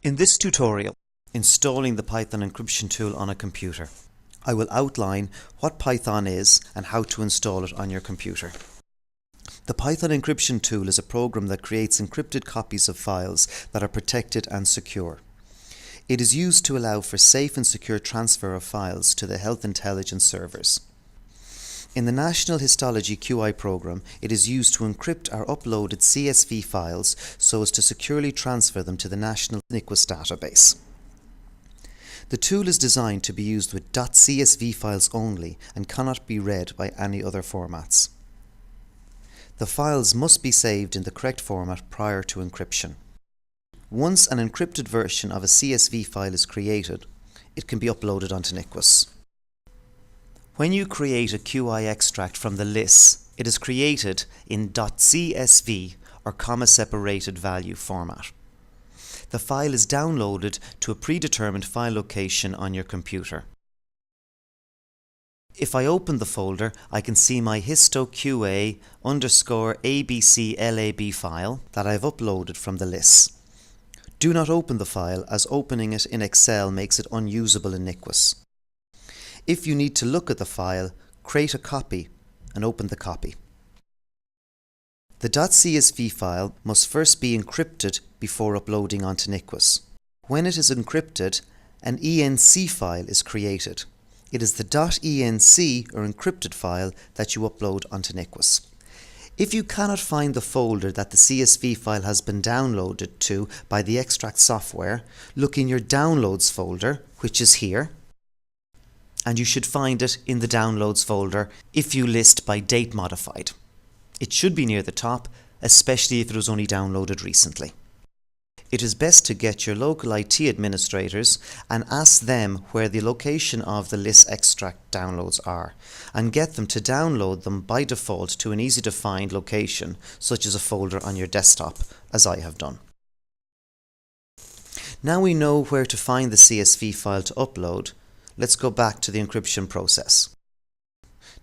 In this tutorial, installing the Python Encryption Tool on a computer, I will outline what Python is and how to install it on your computer. The Python Encryption Tool is a program that creates encrypted copies of files that are protected and secure. It is used to allow for safe and secure transfer of files to the health intelligence servers. In the National Histology QI program, it is used to encrypt our uploaded CSV files so as to securely transfer them to the National NQAIS database. The tool is designed to be used with .csv files only and cannot be read by any other formats. The files must be saved in the correct format prior to encryption. Once an encrypted version of a CSV file is created, it can be uploaded onto NQAIS. When you create a QI extract from the LIS, it is created in .csv or comma-separated value format. The file is downloaded to a predetermined file location on your computer. If I open the folder, I can see my histo_QA_abclab file that I've uploaded from the LIS. Do not open the file, as opening it in Excel makes it unusable in NQAIS. If you need to look at the file, create a copy and open the copy. The .csv file must first be encrypted before uploading onto NQAIS. When it is encrypted, an ENC file is created. It is the .enc or encrypted file that you upload onto NQAIS. If you cannot find the folder that the CSV file has been downloaded to by the extract software, look in your Downloads folder, which is here, and you should find it in the Downloads folder if you list by date modified. It should be near the top, especially if it was only downloaded recently. It is best to get your local IT administrators and ask them where the location of the LIS extract downloads are, and get them to download them by default to an easy to find location, such as a folder on your desktop, as I have done. Now we know where to find the CSV file to upload. Let's go back to the encryption process.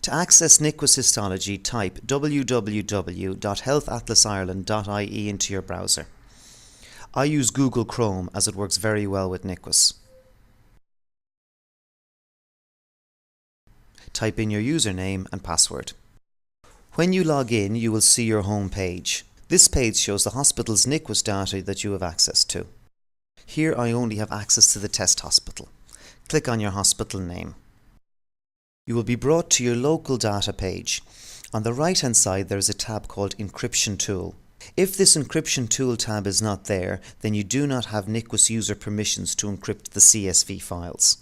To access NQAIS Histology, type www.healthatlasireland.ie into your browser. I use Google Chrome as it works very well with NQAIS. Type in your username and password. When you log in, you will see your home page. This page shows the hospital's NQAIS data that you have access to. Here I only have access to the test hospital. Click on your hospital name. You will be brought to your local data page. On the right hand side there is a tab called Encryption Tool. If this Encryption Tool tab is not there, then you do not have NQAIS user permissions to encrypt the CSV files.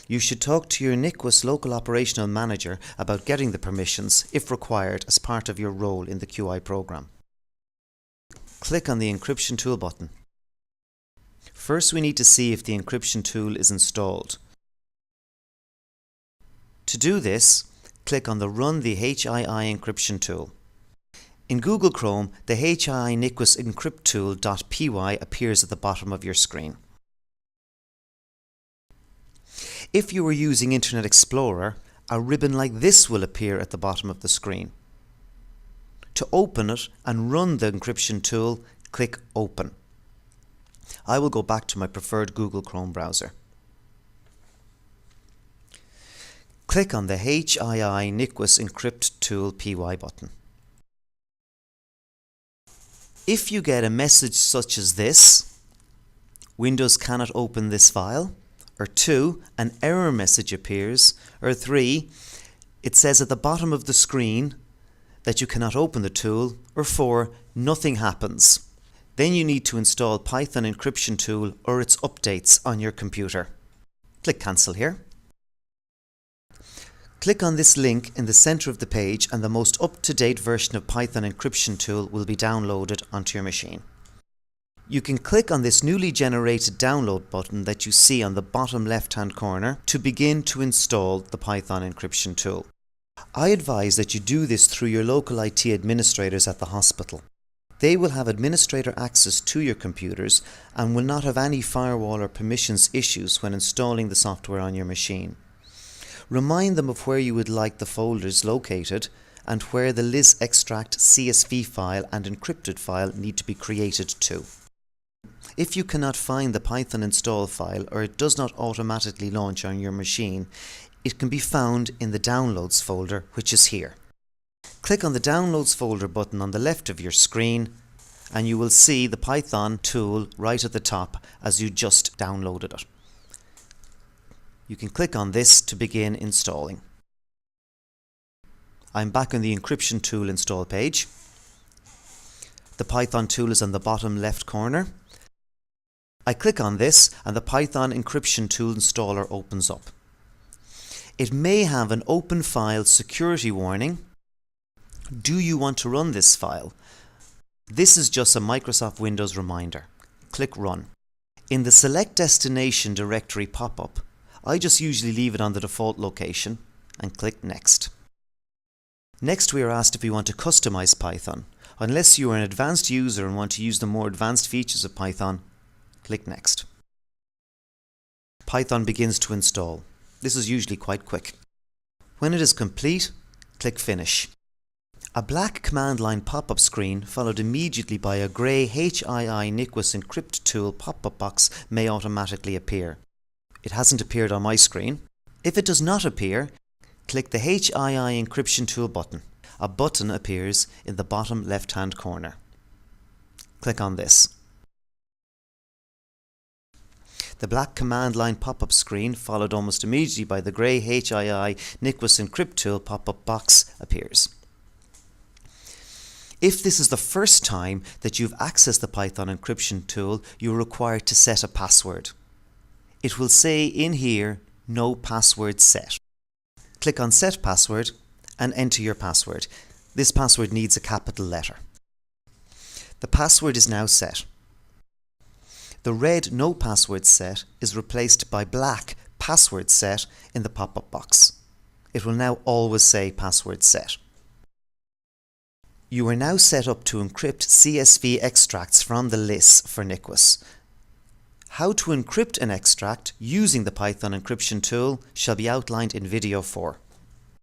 You should talk to your NQAIS local operational manager about getting the permissions, if required, as part of your role in the QI program. Click on the Encryption Tool button. First we need to see if the Encryption Tool is installed. To do this, click on the Run the HII Encryption Tool. In Google Chrome, the HII NQAIS Encrypt Tool.py appears at the bottom of your screen. If you are using Internet Explorer, a ribbon like this will appear at the bottom of the screen. To open it and run the encryption tool, click Open. I will go back to my preferred Google Chrome browser. Click on the HII NQAIS Encrypt Tool PY button. If you get a message such as this, Windows cannot open this file, or 2, an error message appears, or 3, it says at the bottom of the screen that you cannot open the tool, or 4, nothing happens, then you need to install Python Encryption Tool or its updates on your computer. Click Cancel here. Click on this link in the center of the page and the most up-to-date version of Python Encryption Tool will be downloaded onto your machine. You can click on this newly generated download button that you see on the bottom left-hand corner to begin to install the Python Encryption Tool. I advise that you do this through your local IT administrators at the hospital. They will have administrator access to your computers and will not have any firewall or permissions issues when installing the software on your machine. Remind them of where you would like the folders located and where the LIS extract CSV file and encrypted file need to be created to. If you cannot find the Python install file or it does not automatically launch on your machine, it can be found in the Downloads folder, which is here. Click on the Downloads folder button on the left of your screen and you will see the Python tool right at the top as you just downloaded it. You can click on this to begin installing. I'm back on the Encryption Tool install page. The Python tool is on the bottom left corner. I click on this and the Python Encryption Tool installer opens up. It may have an open file security warning. Do you want to run this file? This is just a Microsoft Windows reminder. Click Run. In the Select Destination directory pop-up, I just usually leave it on the default location and click Next. Next we are asked if we want to customize Python. Unless you are an advanced user and want to use the more advanced features of Python, click Next. Python begins to install. This is usually quite quick. When it is complete, click Finish. A black command line pop-up screen followed immediately by a grey HII NQAIS Encryption Tool pop-up box may automatically appear. It hasn't appeared on my screen. If it does not appear, click the HII Encryption Tool button. A button appears in the bottom left-hand corner. Click on this. The black command line pop-up screen, followed almost immediately by the grey HII NQAIS Encryption Tool pop-up box, appears. If this is the first time that you've accessed the Python Encryption Tool, you're required to set a password. It will say in here, no password set. Click on Set Password and enter your password. This password needs a capital letter. The password is now set. The red No Password Set is replaced by black Password Set in the pop-up box. It will now always say Password Set. You are now set up to encrypt CSV extracts from the lists for NQAIS. How to encrypt an extract using the Python Encryption Tool shall be outlined in video 4.